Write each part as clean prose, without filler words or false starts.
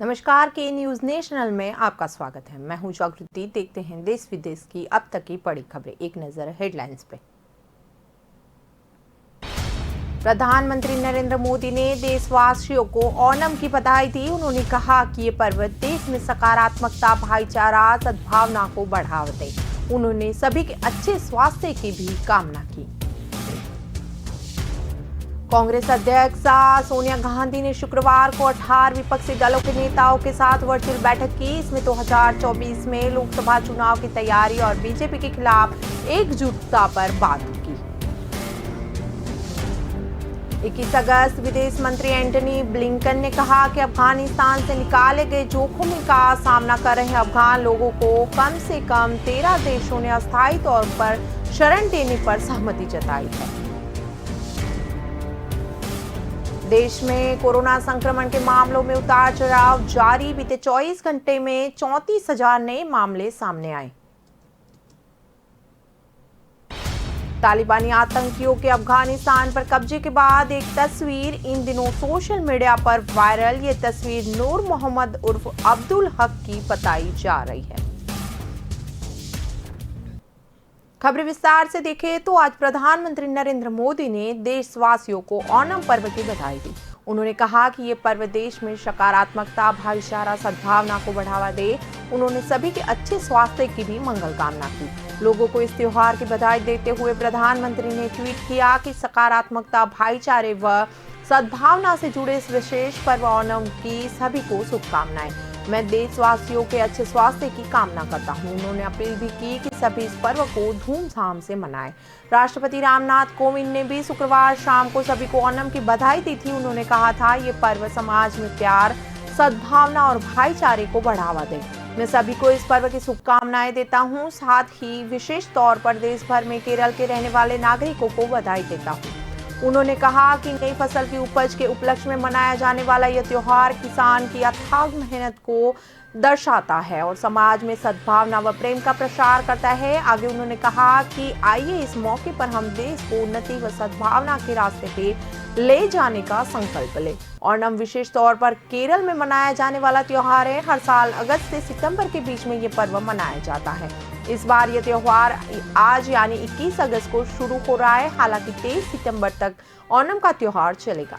नमस्कार, के news national में आपका स्वागत है। मैं हूं जागृति। देखते हैं देश विदेश की अब तक की बड़ी खबरें। एक नजर हेडलाइंस पे। प्रधानमंत्री नरेंद्र मोदी ने देशवासियों को ओणम की बधाई दी। उन्होंने कहा कि ये पर्व देश में सकारात्मकता, भाईचारा, सद्भावना को बढ़ावा दे। उन्होंने सभी के अच्छे स्वास्थ्य की भी कामना की। कांग्रेस अध्यक्ष सोनिया गांधी ने शुक्रवार को 18 विपक्षी दलों के नेताओं के साथ वर्चुअल बैठक की। इसमें 2024 में लोकसभा चुनाव की तैयारी और बीजेपी के खिलाफ एकजुटता पर बात की। 21 अगस्त विदेश मंत्री एंटनी ब्लिंकन ने कहा कि अफगानिस्तान से निकाले गए जोखिम का सामना कर रहे अफगान लोगों को कम से कम 13 देशों ने अस्थायी तौर पर शरण देने पर सहमति जताई है। देश में कोरोना संक्रमण के मामलों में उतार चढ़ाव जारी। बीते 24 घंटे में 34,000 नए मामले सामने आए। तालिबानी आतंकियों के अफगानिस्तान पर कब्जे के बाद एक तस्वीर इन दिनों सोशल मीडिया पर वायरल। ये तस्वीर नूर मोहम्मद उर्फ अब्दुल हक की बताई जा रही है। खबरें विस्तार से देखें तो आज प्रधानमंत्री नरेंद्र मोदी ने देशवासियों को ओणम पर्व की बधाई दी। उन्होंने कहा कि ये पर्व देश में सकारात्मकता, भाईचारा, सद्भावना को बढ़ावा दे। उन्होंने सभी के अच्छे स्वास्थ्य की भी मंगल कामना की। लोगों को इस त्योहार की बधाई देते हुए प्रधानमंत्री ने ट्वीट किया कि सकारात्मकता, भाईचारे व सद्भावना से जुड़े इस विशेष पर्व ओणम की सभी को शुभकामनाएं। मैं देशवासियों के अच्छे स्वास्थ्य की कामना करता हूं। उन्होंने अपील भी की कि सभी इस पर्व को धूमधाम से मनाएं। राष्ट्रपति रामनाथ कोविंद ने भी शुक्रवार शाम को सभी को ओणम की बधाई दी थी। उन्होंने कहा था, ये पर्व समाज में प्यार, सद्भावना और भाईचारे को बढ़ावा दे। मैं सभी को इस पर्व की शुभकामनाएं देता हूं। साथ ही विशेष तौर पर देश भर में केरल के रहने वाले नागरिकों को बधाई देता हूं। उन्होंने कहा कि नई फसल की उपज के उपलक्ष्य में मनाया जाने वाला यह त्योहार किसान की अथाग मेहनत को दर्शाता है और समाज में सद्भावना व प्रेम का प्रसार करता है। आगे उन्होंने कहा कि आइए इस मौके पर हम देश को उन्नति व सद्भावना के रास्ते पे ले जाने का संकल्प लें। ओणम विशेष तौर पर केरल में मनाया जाने वाला त्योहार है। हर साल अगस्त से सितंबर के बीच में ये पर्व मनाया जाता है। इस बार यह त्योहार आज यानी 21 अगस्त को शुरू हो रहा है। हालांकि 23 सितंबर तक ओणम का त्योहार चलेगा।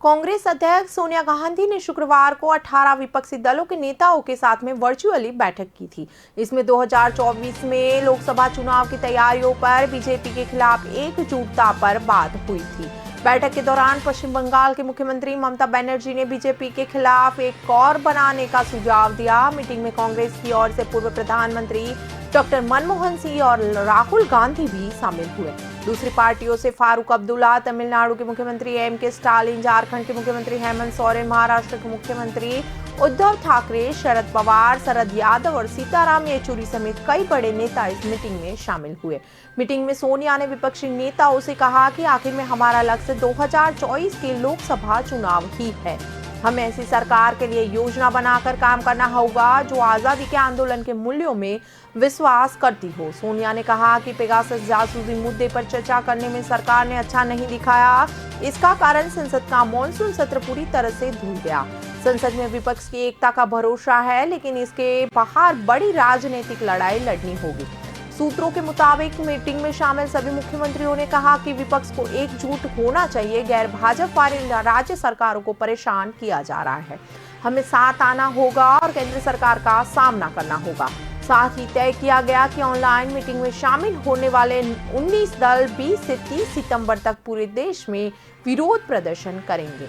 कांग्रेस अध्यक्ष सोनिया गांधी ने शुक्रवार को 18 विपक्षी दलों के नेताओं के साथ में वर्चुअली बैठक की थी। इसमें 2024 में लोकसभा चुनाव की तैयारियों पर बीजेपी के खिलाफ एकजुटता पर बात हुई थी। बैठक के दौरान पश्चिम बंगाल के मुख्यमंत्री ममता बनर्जी ने बीजेपी के खिलाफ एक कौर बनाने का सुझाव दिया। मीटिंग में कांग्रेस की ओर से पूर्व प्रधानमंत्री डॉक्टर मनमोहन सिंह और राहुल गांधी भी शामिल हुए। दूसरी पार्टियों से फारूक अब्दुल्ला, तमिलनाडु के मुख्यमंत्री एम.के. स्टालिन, झारखंड के मुख्यमंत्री हेमंत सोरेन, महाराष्ट्र के मुख्यमंत्री उद्धव ठाकरे, शरद पवार, शरद यादव और सीताराम येचुरी समेत कई बड़े नेता इस मीटिंग में शामिल हुए। मीटिंग में सोनिया ने विपक्षी नेताओं से कहा कि आखिर में हमारा लक्ष्य 2024 के लोकसभा चुनाव ही है। हमें ऐसी सरकार के लिए योजना बनाकर काम करना होगा जो आजादी के आंदोलन के मूल्यों में विश्वास करती हो। सोनिया ने कहा कि पेगासस जासूसी मुद्दे पर चर्चा करने में सरकार ने अच्छा नहीं दिखाया। इसका कारण संसद का मॉनसून सत्र पूरी तरह से धुल गया। संसद में विपक्ष की एकता का भरोसा है, लेकिन इसके बाहर बड़ी राजनीतिक लड़ाई लड़नी होगी। सूत्रों के मुताबिक मीटिंग में शामिल सभी मुख्यमंत्रियों ने कहा कि विपक्ष को एकजुट होना चाहिए। गैर भाजपा वाली राज्य सरकारों को परेशान किया जा रहा है। हमें साथ आना होगा और केंद्र सरकार का सामना करना होगा। साथ ही तय किया गया कि ऑनलाइन मीटिंग में शामिल होने वाले 19 दल 20 से 30 सितंबर तक पूरे देश में विरोध प्रदर्शन करेंगे।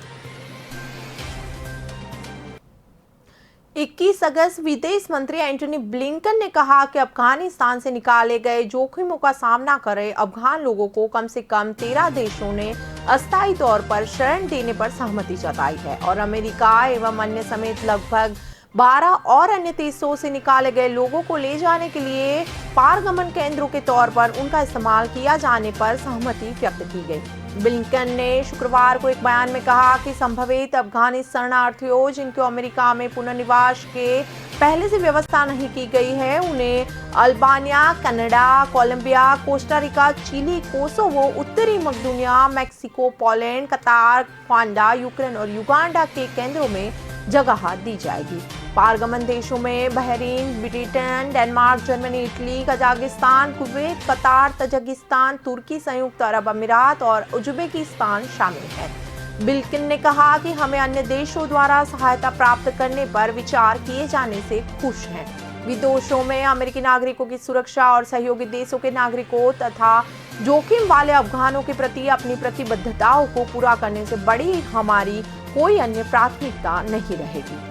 21 अगस्त विदेश मंत्री एंटनी ब्लिंकन ने कहा कि अफगानिस्तान से निकाले गए जोखिमों का सामना कर रहे अफगान लोगों को कम से कम 13 देशों ने अस्थायी तौर पर शरण देने पर सहमति जताई है और अमेरिका एवं अन्य समेत लगभग 12 और अन्य देशों से निकाले गए लोगों को ले जाने के लिए पारगमन केंद्रों के तौर पर उनका इस्तेमाल किया जाने पर सहमति व्यक्त की गई। ब्लिंकन ने शुक्रवार को एक बयान में कहा कि संभवित अफगानी शरणार्थियों जिनको अमेरिका में पुनर्निवास के पहले से व्यवस्था नहीं की गई है उन्हें Albania, Canada, Colombia, Costa Rica, Chile, Kosovo, उत्तरी मकदूनिया, मैक्सिको, पोलैंड, कतार, क्वांडा, यूक्रेन और युगांडा के केंद्रों में जगह दी जाएगी। पारगमन देशों में Bahrain, Britain, Denmark, Germany, Italy, Kazakhstan, Kuwait, कतार, तजाकिस्तान, तुर्की, संयुक्त अरब अमीरात और उज्बेकिस्तान शामिल है। बिल्किन ने कहा कि हमें अन्य देशों द्वारा सहायता प्राप्त करने पर विचार किए जाने से खुश हैं। विदेशों में अमेरिकी नागरिकों की सुरक्षा और सहयोगी देशों के नागरिकों तथा जोखिम वाले अफगानों के प्रति अपनी प्रतिबद्धताओं को पूरा करने से बड़ी हमारी कोई अन्य प्राथमिकता नहीं रहेगी।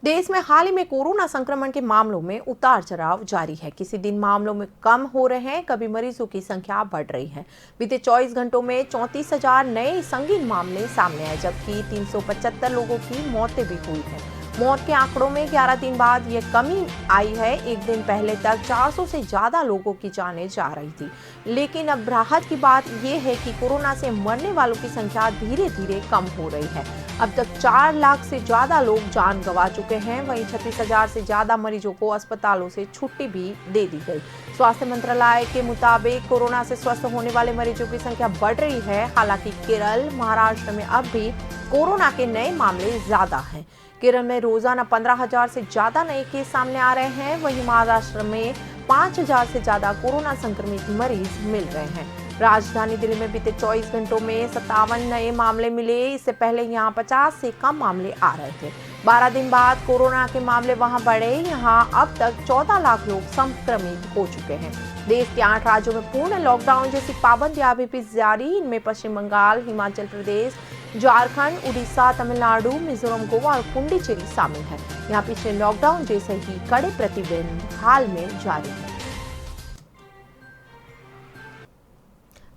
देश में हाल ही में कोरोना संक्रमण के मामलों में उतार चढ़ाव जारी है। किसी दिन मामलों में कम हो रहे हैं, कभी मरीजों की संख्या बढ़ रही है। बीते 24 घंटों में 34,000 नए संगीन मामले सामने आए, जबकि 375 लोगों की मौतें भी हुई हैं। मौत के आंकड़ों में 11 दिन बाद ये कमी आई है। एक दिन पहले तक 400 से ज्यादा लोगों की जानें जा रही थी, लेकिन अब राहत की बात यह है कि कोरोना से मरने वालों की संख्या धीरे धीरे कम हो रही है। अब तक 4 लाख से ज्यादा लोग जान गंवा चुके हैं। वहीं 36,000 से ज्यादा मरीजों को अस्पतालों से छुट्टी भी दे दी गई। स्वास्थ्य मंत्रालय के मुताबिक कोरोना से स्वस्थ होने वाले मरीजों की संख्या बढ़ रही है। हालांकि केरल, महाराष्ट्र में अब भी कोरोना के नए मामले ज्यादा हैं। केरल में रोजाना 15,000 से ज्यादा नए केस सामने आ रहे हैं। वहीं महाराष्ट्र में 5,000 से ज्यादा कोरोना संक्रमित मरीज मिल रहे हैं। राजधानी दिल्ली में बीते 24 घंटों में 57 नए मामले मिले। इससे पहले यहां 50 से कम मामले आ रहे थे। 12 दिन बाद कोरोना के मामले वहां बढ़े। यहां अब तक 14 लाख लोग संक्रमित हो चुके हैं। देश के 8 राज्यों में पूर्ण लॉकडाउन जैसी पाबंदियां अभी भी जारी। इनमें पश्चिम बंगाल, हिमाचल प्रदेश, झारखंड, उड़ीसा, तमिलनाडु, मिजोरम, गोवा और पुडुचेरी शामिल है। यहाँ पिछले लॉकडाउन जैसे ही कड़े प्रतिबंध हाल में जारी है।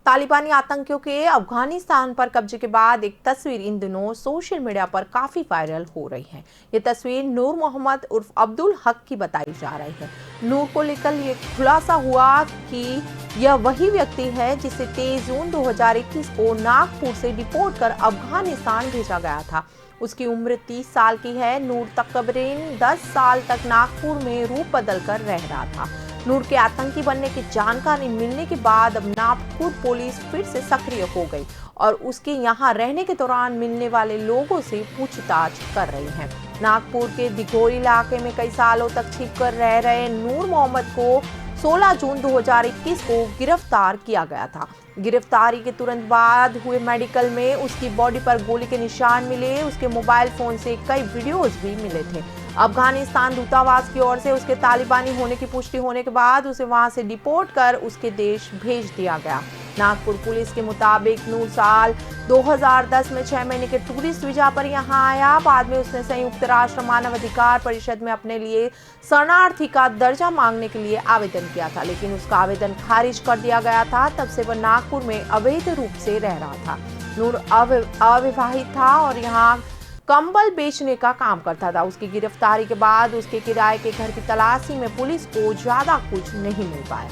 तालिबानी आतंकियों के अफगानिस्तान पर कब्जे के बाद एक तस्वीर इन दिनों सोशल मीडिया पर काफी वायरल हो रही है। ये तस्वीर नूर मोहम्मद उर्फ अब्दुल हक की बताई जा रही है। नूर को लेकर ये खुलासा हुआ कि यह वही व्यक्ति है जिसे 23 जून 2021 को नागपुर से डिपोर्ट कर अफगानिस्तान भेजा गया था। उसकी उम्र 30 साल की है। नूर तकरीबन 10 साल तक नागपुर में रूप बदल कर रह रहा था। नूर के आतंकी बनने की जानकारी मिलने के बाद अब नागपुर पुलिस फिर से सक्रिय हो गई और उसके यहाँ रहने के दौरान मिलने वाले लोगों से पूछताछ कर रही है। नागपुर के दिघोरी इलाके में कई सालों तक छिपकर रह रहे नूर मोहम्मद को 16 जून 2021 को गिरफ्तार किया गया था। गिरफ्तारी के तुरंत बाद हुए मेडिकल में उसकी बॉडी पर गोली के निशान मिले। उसके मोबाइल फोन से कई वीडियोस भी मिले थे। अफगानिस्तान दूतावास की ओर से उसके तालिबानी होने की पुष्टि होने के बाद उसे वहां से डिपोर्ट कर उसके देश भेज दिया गया। नागपुर पुलिस के मुताबिक नूर साल 2010 में 6 महीने के टूरिस्ट वीजा पर यहां आया। बाद में उसने संयुक्त राष्ट्र मानव अधिकार परिषद में अपने लिए शरणार्थी का दर्जा मांगने के लिए आवेदन किया था, लेकिन उसका आवेदन खारिज कर दिया गया था। तब से वह नागपुर में अवैध रूप से रह रहा था। नूर अविवाहित था और यहाँ कंबल बेचने का काम करता था। उसकी गिरफ्तारी के बाद उसके किराए के घर की तलाशी में पुलिस को ज्यादा कुछ नहीं मिल पाया।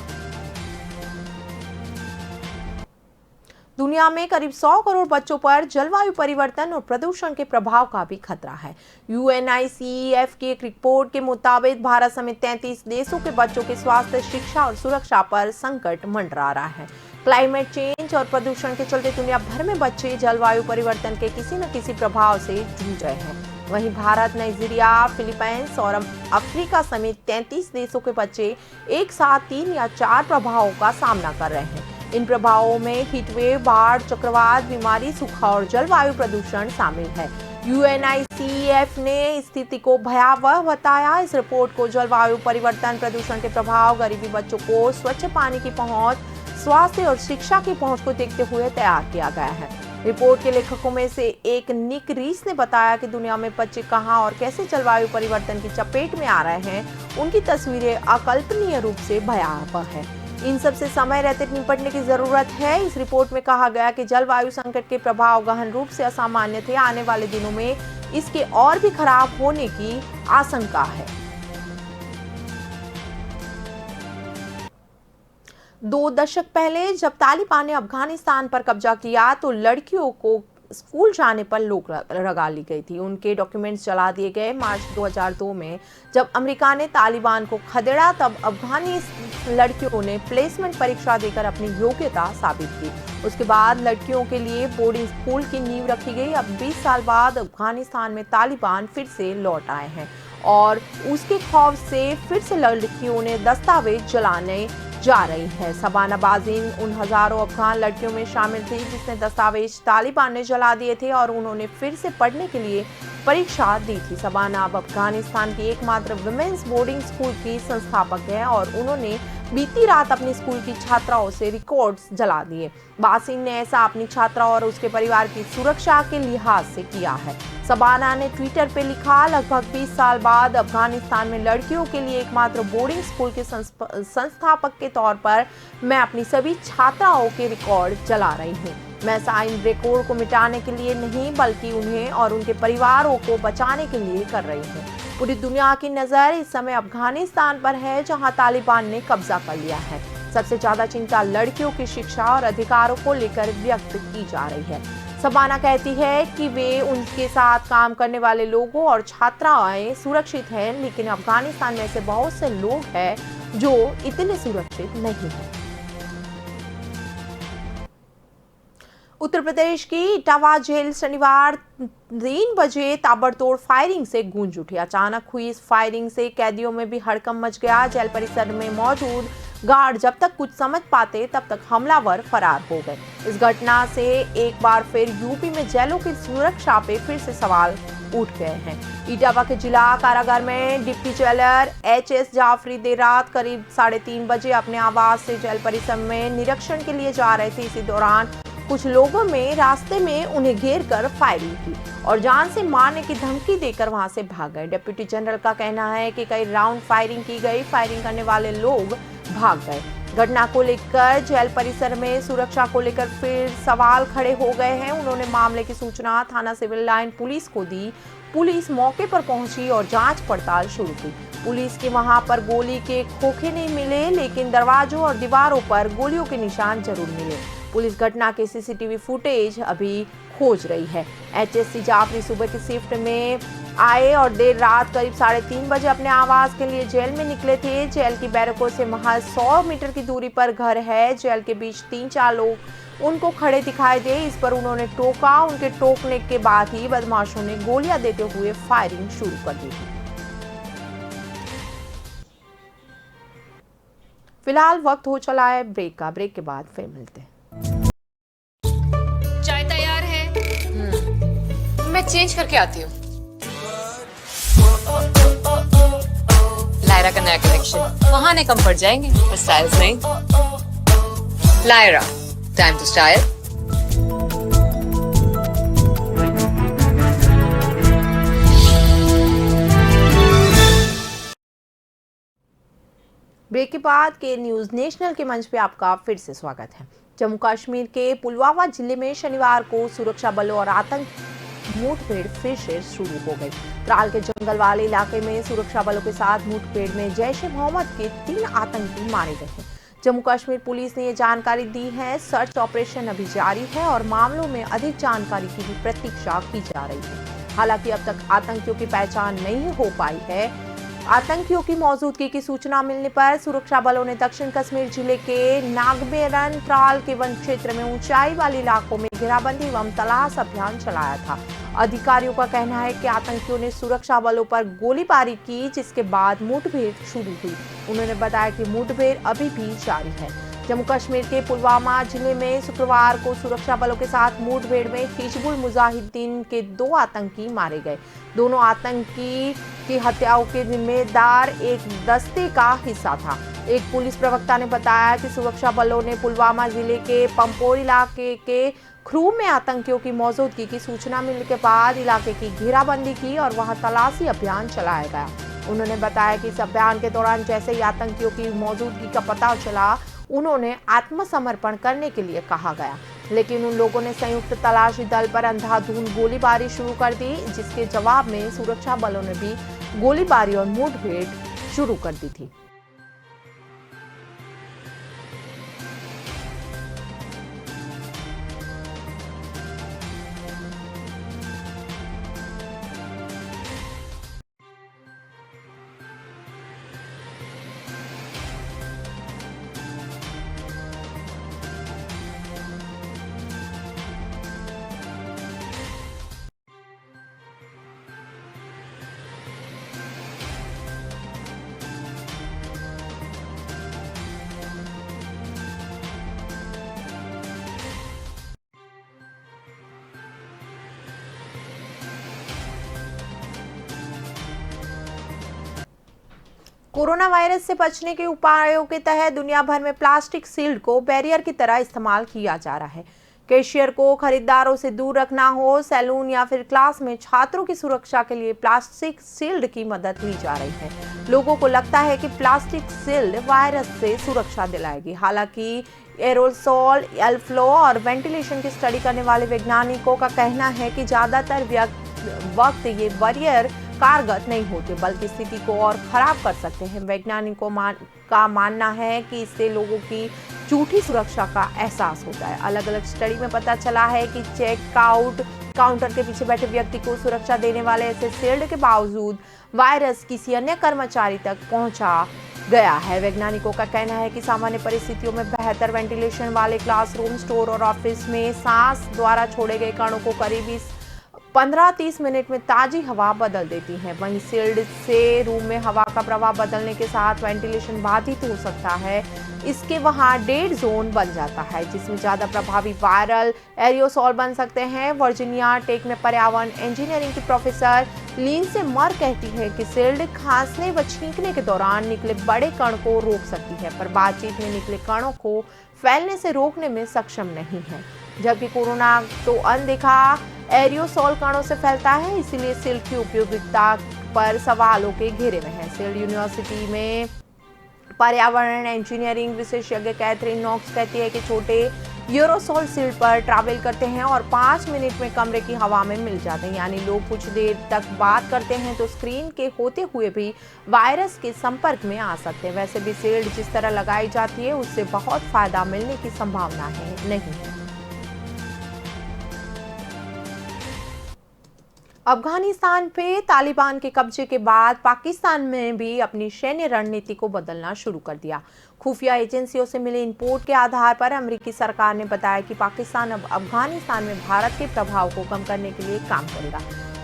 दुनिया में करीब 100 करोड़ बच्चों पर जलवायु परिवर्तन और प्रदूषण के प्रभाव का भी खतरा है। UNICEF की एक रिपोर्ट के मुताबिक भारत समेत 33 देशों के बच्चों के स्वास्थ्य, शिक्षा और सुरक्षा पर संकट मंडरा रहा है। क्लाइमेट चेंज और प्रदूषण के चलते दुनिया भर में बच्चे जलवायु परिवर्तन के किसी न किसी प्रभाव से जूझ रहे हैं। वहीं भारत, नाइजीरिया, फिलीपींस और अफ्रीका समेत 33 देशों के बच्चे एक साथ 3 या 4 प्रभावों का सामना कर रहे हैं। इन प्रभावों में हीटवेव, बाढ़, चक्रवात, बीमारी, सूखा और जलवायु प्रदूषण शामिल है। UNICEF ने स्थिति को भयावह बताया। इस रिपोर्ट को जलवायु परिवर्तन, प्रदूषण के प्रभाव, गरीबी, बच्चों को स्वच्छ पानी की पहुंच, स्वास्थ्य और शिक्षा की पहुंच को देखते हुए तैयार किया गया है। रिपोर्ट के लेखकों में से एक निक रीस ने बताया कि दुनिया में बच्चे कहां और कैसे जलवायु परिवर्तन की चपेट में आ रहे हैं। उनकी तस्वीरें अकल्पनीय रूप से भयावह है। इन सब से समय रहते निपटने की जरूरत है। इस रिपोर्ट में कहा गया कि जलवायु संकट के प्रभाव गहन रूप से असामान्य थे। आने वाले दिनों में इसके और भी खराब होने की आशंका है। 2 दशक पहले जब तालिबान ने अफगानिस्तान पर कब्जा किया तो लड़कियों को स्कूल जाने पर रोक लगा ली गई थी। उनके डॉक्यूमेंट्स जला दिए गए। मार्च 2002 में जब अमेरिका ने तालिबान को खदेड़ा तब अफगानी लड़कियों ने प्लेसमेंट परीक्षा देकर अपनी योग्यता साबित की। उसके बाद लड़कियों के लिए बोर्डिंग स्कूल की नींव रखी गई। अब 20 साल बाद अफगानिस्तान में तालिबान फिर से लौट आए हैं और उसके खौफ से फिर से लड़कियों ने दस्तावेज जलाने जा रही है। शबाना बाज़ीन उन हजारों अफगान लड़कियों में शामिल थी जिसने दस्तावेज तालिबान ने जला दिए थे और उन्होंने फिर से पढ़ने के लिए परीक्षा दी थी। शबाना अब अफगानिस्तान की एकमात्र वुमेन्स बोर्डिंग स्कूल की संस्थापक है और उन्होंने बीती रात अपनी स्कूल की छात्राओं से रिकॉर्ड्स जला दिए। बासिन ने ऐसा अपनी छात्रा और उसके परिवार की सुरक्षा के लिहाज से किया है। शबाना ने ट्विटर पे लिखा, लगभग 20 साल बाद अफगानिस्तान में लड़कियों के लिए एकमात्र बोर्डिंग स्कूल के संस्थापक के तौर पर मैं अपनी सभी छात्राओं के रिकॉर्ड जला रही हूँ। मैं इन रिकॉर्ड को मिटाने के लिए नहीं बल्कि उन्हें और उनके परिवारों को बचाने के लिए कर रही हूँ। पूरी दुनिया की नज़र इस समय अफगानिस्तान पर है जहां तालिबान ने कब्जा कर लिया है। सबसे ज्यादा चिंता लड़कियों की शिक्षा और अधिकारों को लेकर व्यक्त की जा रही है। शबाना कहती है कि वे उनके साथ काम करने वाले लोगों और छात्राएं सुरक्षित हैं, लेकिन अफगानिस्तान में ऐसे बहुत से लोग हैं जो इतने सुरक्षित नहीं हैं। उत्तर प्रदेश की इटावा जेल शनिवार 3 बजे ताबड़तोड़ फायरिंग से गूंज उठी। अचानक हुई इस फायरिंग से कैदियों में भी हड़कंप मच गया। जेल परिसर में मौजूद गार्ड जब तक कुछ समझ पाते तब तक हमलावर फरार हो गए। इस घटना से एक बार फिर यूपी में जेलों की सुरक्षा पे फिर से सवाल उठ गए हैं। इटावा के जिला कारागार में डिप्टी जेलर एच.एस. जाफरी देर रात करीब 3:30 बजे अपने आवास से जेल परिसर में निरीक्षण के लिए जा रहे थे। इसी दौरान कुछ लोगों में रास्ते में उन्हें घेर कर फायरिंग की और जान से मारने की धमकी देकर वहां से भाग गए। डिप्टी जनरल का कहना है कि कई राउंड फायरिंग की गई। फायरिंग करने वाले लोग भाग गए। घटना को लेकर जेल परिसर में सुरक्षा को लेकर फिर सवाल खड़े हो गए हैं। उन्होंने मामले की सूचना थाना सिविल लाइन पुलिस को दी। पुलिस मौके पर पहुंची और जांच पड़ताल शुरू की। पुलिस के वहां पर गोली के खोखे नहीं मिले, लेकिन दरवाजों और दीवारों पर गोलियों के निशान जरूर मिले। पुलिस घटना के सीसीटीवी फुटेज अभी खोज रही है। एच.एस. जाफरी सुबह की शिफ्ट में आए और देर रात करीब 3:30 बजे अपने आवास के लिए जेल में निकले थे। जेल की बैरकों से महज 100 मीटर की दूरी पर घर है। जेल के बीच 3-4 लोग उनको खड़े दिखाई दे। इस पर उन्होंने टोका। उनके टोकने के बाद ही बदमाशों ने गोलियां देते हुए फायरिंग शुरू कर दी। फिलहाल वक्त हो चला है ब्रेक का। ब्रेक के बाद फिर मिलते हैं। चाय तैयार है। मैं चेंज करके आती हूँ। लायरा का नया कलेक्शन, बहाने कम पड़ जाएंगे पर स्टाइल्स नहीं। Lyra, time to style. Break के बाद के न्यूज नेशनल के मंच पे आपका फिर से स्वागत है। जम्मू कश्मीर के पुलवामा जिले में शनिवार को सुरक्षा बलों और आतंकी मुठभेड़ फिर से शुरू हो गई। त्राल के जंगल वाले इलाके में सुरक्षा बलों के साथ मुठभेड़ में जैश-ए-मोहम्मद के 3 आतंकी मारे गए हैं। जम्मू कश्मीर पुलिस ने ये जानकारी दी है। सर्च ऑपरेशन अभी जारी है और मामलों में अधिक जानकारी की भी प्रतीक्षा की जा रही है। हालांकि अब तक आतंकियों की पहचान नहीं हो पाई है। आतंकियों की मौजूदगी की सूचना मिलने पर सुरक्षा बलों ने दक्षिण कश्मीर जिले के नागबेरन त्राल के वन क्षेत्र में ऊंचाई वाले इलाकों में घेराबंदी एवं तलाश अभियान चलाया था। अधिकारियों का कहना है कि आतंकियों ने सुरक्षा बलों पर गोलीबारी की, जिसके बाद मुठभेड़ शुरू हुई। उन्होंने बताया कि मुठभेड़ अभी भी जारी है। जम्मू कश्मीर के पुलवामा जिले में शुक्रवार को सुरक्षा बलों के साथ मुठभेड़ में हिजबुल मुजाहिदीन के 2 आतंकी मारे गए। दोनों आतंकी की हत्याओं के जिम्मेदार एक दस्ते का हिस्सा था। एक पुलिस प्रवक्ता ने बताया कि सुरक्षा बलों ने पुलवामा जिले के पंपोर इलाके के खरूम में आतंकियों की मौजूदगी की सूचना मिलने के बाद इलाके की घेराबंदी की और वहां तलाशी अभियान चलाया गया। उन्होंने बताया कि इस अभियान के दौरान जैसे ही आतंकियों की मौजूदगी का पता चला, उन्होंने आत्मसमर्पण करने के लिए कहा गया, लेकिन उन लोगों ने संयुक्त तलाशी दल पर अंधाधुंध गोलीबारी शुरू कर दी, जिसके जवाब में सुरक्षा बलों ने भी गोलीबारी और मुठभेड़ शुरू कर दी थी। कोरोना वायरस से बचने के उपायों के तहत दुनिया भर में प्लास्टिक शील्ड को बैरियर की तरह इस्तेमाल किया जा रहा है। कैशियर को खरीदारों से दूर रखना हो, सैलून या फिर क्लास में छात्रों की सुरक्षा के लिए प्लास्टिक शील्ड की मदद ली जा रही है। लोगों को लगता है कि प्लास्टिक शील्ड वायरस से सुरक्षा दिलाएगी। हालांकि एरोसोल, एयर फ्लो और वेंटिलेशन की स्टडी करने वाले वैज्ञानिकों का कहना है कि ज्यादातर वक्त ये बैरियर कारगर नहीं होते, बल्कि स्थिति को और खराब कर सकते हैं। वैज्ञानिकों का मानना है कि इससे लोगों की झूठी सुरक्षा का एहसास होता है। अलग अलग स्टडी में पता चला है कि चेकआउट काउंटर के पीछे बैठे व्यक्ति को सुरक्षा देने वाले ऐसे शील्ड के बावजूद वायरस किसी अन्य कर्मचारी तक पहुंचा गया है। वैज्ञानिकों का कहना है कि सामान्य परिस्थितियों में बेहतर वेंटिलेशन वाले क्लासरूम, स्टोर और ऑफिस में सांस द्वारा छोड़े गए कणों को करीब 15-30 मिनट में ताजी हवा बदल देती है। वहीं शील्ड से रूम में हवा का प्रवाह बदलने के साथ वेंटिलेशन बाधित हो सकता है। इसके वहां डेड जोन बन जाता है, जिसमें ज्यादा प्रभावी वायरल एरियोसॉल बन सकते हैं। वर्जीनिया टेक में पर्यावरण इंजीनियरिंग की प्रोफेसर लिंडसे मर कहती है कि शील्ड खांसने व छींकने के दौरान निकले बड़े कण को रोक सकती है, पर बातचीत में निकले कणों को फैलने से रोकने में सक्षम नहीं है। जबकि कोरोना तो अनदेखा एरियोसॉल कणों से फैलता है, इसीलिए शील्ड की उपयोगिता पर सवालों के घेरे में है। शील्ड यूनिवर्सिटी में पर्यावरण इंजीनियरिंग विशेषज्ञ कैथरीन नॉक्स कहती है कि छोटे एरोसॉल शील्ड पर ट्रैवल करते हैं और 5 मिनट में कमरे की हवा में मिल जाते हैं। यानी लोग कुछ देर तक बात करते हैं तो स्क्रीन के होते हुए भी वायरस के संपर्क में आ सकते हैं। वैसे भी शील्ड जिस तरह लगाई जाती है उससे बहुत फायदा मिलने की संभावना नहीं है। अफगानिस्तान पे तालिबान के कब्जे के बाद पाकिस्तान में भी अपनी सैन्य रणनीति को बदलना शुरू कर दिया। खुफिया एजेंसियों से मिले इनपुट के आधार पर अमेरिकी सरकार ने बताया कि पाकिस्तान अब अफगानिस्तान में भारत के प्रभाव को कम करने के लिए काम करेगा।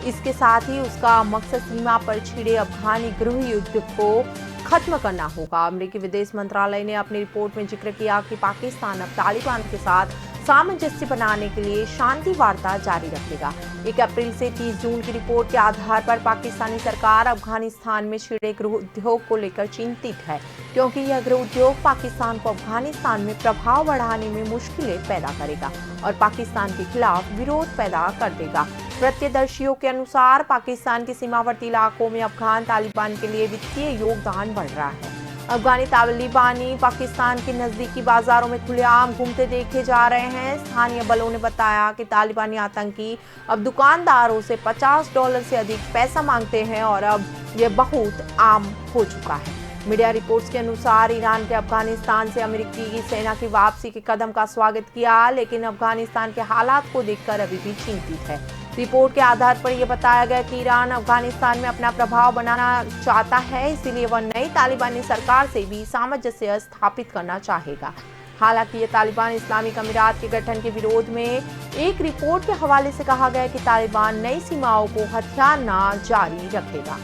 इसके साथ ही उसका मकसद सीमा पर छिड़े अफगानी गृह युद्ध को खत्म करना होगा। अमेरिकी विदेश मंत्रालय ने अपनी रिपोर्ट में जिक्र किया कि पाकिस्तान अब तालिबान के साथ सामंजस्य बनाने के लिए शांति वार्ता जारी रखेगा। 1 अप्रैल से 30 जून की रिपोर्ट के आधार पर पाकिस्तानी सरकार अफगानिस्तान में छिड़े गृह उद्योग को लेकर चिंतित है, क्योंकि यह गृह उद्योग पाकिस्तान को अफगानिस्तान में प्रभाव बढ़ाने में मुश्किलें पैदा करेगा और पाकिस्तान के खिलाफ विरोध पैदा कर देगा। प्रत्यदर्शियों के अनुसार पाकिस्तान के सीमावर्ती इलाकों में अफगान तालिबान के लिए वित्तीय योगदान बढ़ रहा है। अफगानी तालिबानी पाकिस्तान के नजदीकी बाजारों में खुलेआम घूमते देखे जा रहे हैं। स्थानीय बलों ने बताया कि तालिबानी आतंकी अब दुकानदारों से $50 से अधिक पैसा मांगते हैं और अब यह बहुत आम हो चुका है। मीडिया रिपोर्ट्स के अनुसार ईरान के अफगानिस्तान से अमेरिकी सेना की वापसी के कदम का स्वागत किया, लेकिन अफगानिस्तान के हालात को देखकर अभी भी चिंतित है। रिपोर्ट के आधार पर यह बताया गया कि ईरान अफगानिस्तान में अपना प्रभाव बनाना चाहता है, इसीलिए वह नई तालिबानी सरकार से भी सामंजस्य स्थापित करना चाहेगा। हालांकि ये तालिबान इस्लामिक अमीरात के गठन के विरोध में एक रिपोर्ट के हवाले से कहा गया कि तालिबान नई सीमाओं को हथियाना जारी रखेगा।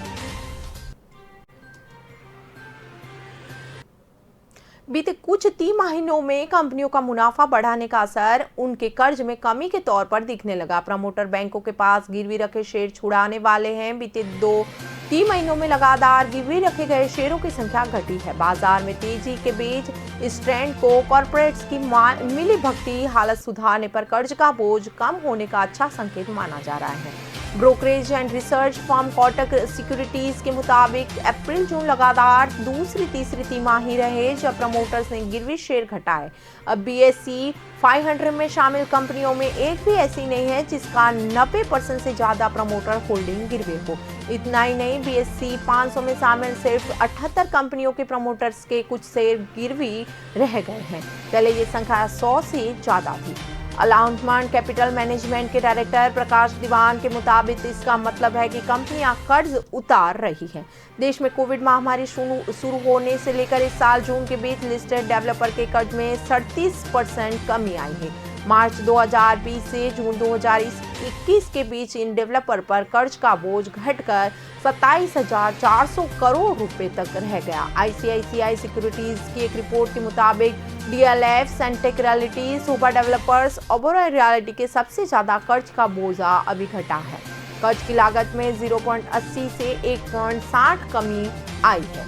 बीते कुछ तिमाहियों में कंपनियों का मुनाफा बढ़ाने का असर उनके कर्ज में कमी के तौर पर दिखने लगा। प्रमोटर बैंकों के पास गिरवी रखे शेयर छुड़ाने वाले हैं। बीते 2 तिमाहियों में लगातार गिरवी रखे गए शेयरों की संख्या घटी है। बाजार में तेजी के बीच इस ट्रेंड को कॉर्पोरेट्स की मिली भगती हालत सुधारने पर कर्ज का बोझ कम होने का अच्छा संकेत माना जा रहा है। Brokerage and research firm Kotak securities के मुताबिक अप्रैल-जून लगातार दूसरी तीसरी तिमाही रहे जब प्रमोटर्स ने गिरवी शेयर घटाए। अब BSE 500 में शामिल कंपनियों में एक भी ऐसी नहीं है जिसका 90% से ज्यादा प्रमोटर होल्डिंग गिरवे हो। इतना ही नहीं, BSE 500 में शामिल सिर्फ 78 कंपनियों के प्रमोटर्स के कुछ शेयर गिरवी रह गए हैं। पहले ये संख्या 100 से ज्यादा थी। अलाउंसमेंट कैपिटल मैनेजमेंट के डायरेक्टर प्रकाश दीवान के मुताबिक इसका मतलब है कि कंपनियां कर्ज उतार रही हैं। देश में कोविड महामारी शुरू होने से लेकर इस साल जून के बीच लिस्टेड डेवलपर के कर्ज में 37% कमी आई है। मार्च 2020 से जून 2021 के बीच इन डेवलपर पर कर्ज का बोझ घटकर 27,400 करोड़ रुपए तक रह गया। ICICI सिक्योरिटीज की एक रिपोर्ट के मुताबिक DLF, Sunteck realty, super developers, Oberoi realty के सबसे ज्यादा कर्ज का बोझा अभी घटा है। कर्ज की लागत में 0.80 से 1.60 कमी आई है।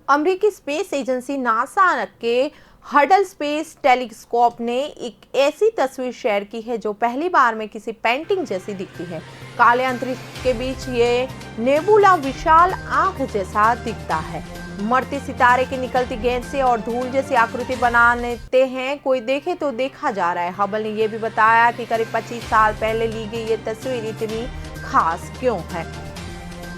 अमेरिकी स्पेस एजेंसी नासा के हडल स्पेस टेलीस्कोप ने एक ऐसी तस्वीर शेयर की है जो पहली बार में किसी पेंटिंग जैसी दिखती है। काले अंतरिक्ष के बीच ये नेबुला विशाल आंख जैसा दिखता है। मरते सितारे की निकलती गेंद से और धूल जैसी आकृति बनाते हैं। कोई देखे तो देखा जा रहा है। हबल ने यह भी बताया कि करीब 25 साल पहले ली गई ये तस्वीर इतनी खास क्यों है।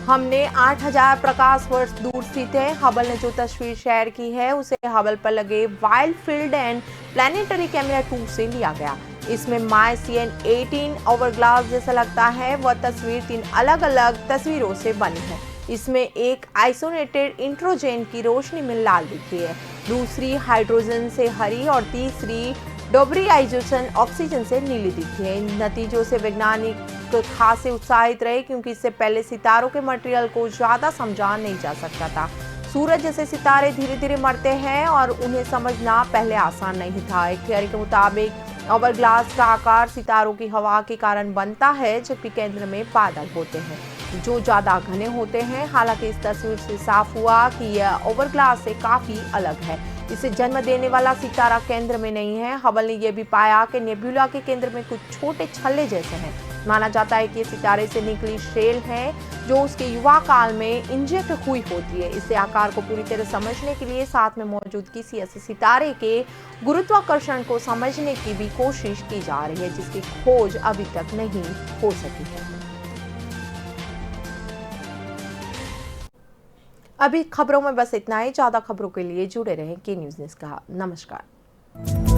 हमने 8000 प्रकाश वर्ष दूर स्थित है। हबल ने जो तस्वीर शेयर की है उसे हबल पर लगे wild field and planetary camera 2 से लिया गया। इसमें मार्सियन 18 ओवरग्लास जैसा लगता है। वह तस्वीर 3 अलग अलग तस्वीरों से बनी है। इसमें एक आइसोलेटेड इंट्रोजन की रोशनी में लाल दिखती है, दूसरी हाइड्रोजन से हरी और तीसरी डोबरीआइजेशन ऑक्सीजन से नीली दिखती है। इन नतीजों से वैज्ञानिक खासे उत्साहित रहे क्योंकि इससे पहले सितारों के मटेरियल को ज्यादा समझा नहीं जा सकता था। सूरज जैसे सितारे धीरे धीरे मरते हैं और उन्हें समझना पहले आसान नहीं था। एक थियरी के मुताबिक ओवरग्लास का आकार सितारों की हवा के कारण बनता है, जबकि केंद्र में बादल होते हैं जो ज्यादा घने होते हैं। हालांकि इस तस्वीर से साफ हुआ कि यह ओवरग्लास से काफी अलग है। इसे जन्म देने वाला सितारा केंद्र में नहीं है। हबल ने यह भी पाया कि नेबुला के केंद्र में कुछ छोटे छल्ले जैसे हैं। माना जाता है कि ये सितारे से निकली शेल है जो उसके युवा काल में इंजेक्ट हुई होती है। इसे आकार को पूरी तरह समझने के लिए साथ में मौजूद किसी ऐसे सितारे के गुरुत्वाकर्षण को समझने की भी कोशिश की जा रही है जिसकी खोज अभी तक नहीं हो सकी है। अभी खबरों में बस इतना ही। ज्यादा खबरों के लिए जुड़े रहें के न्यूज़ का। नमस्कार।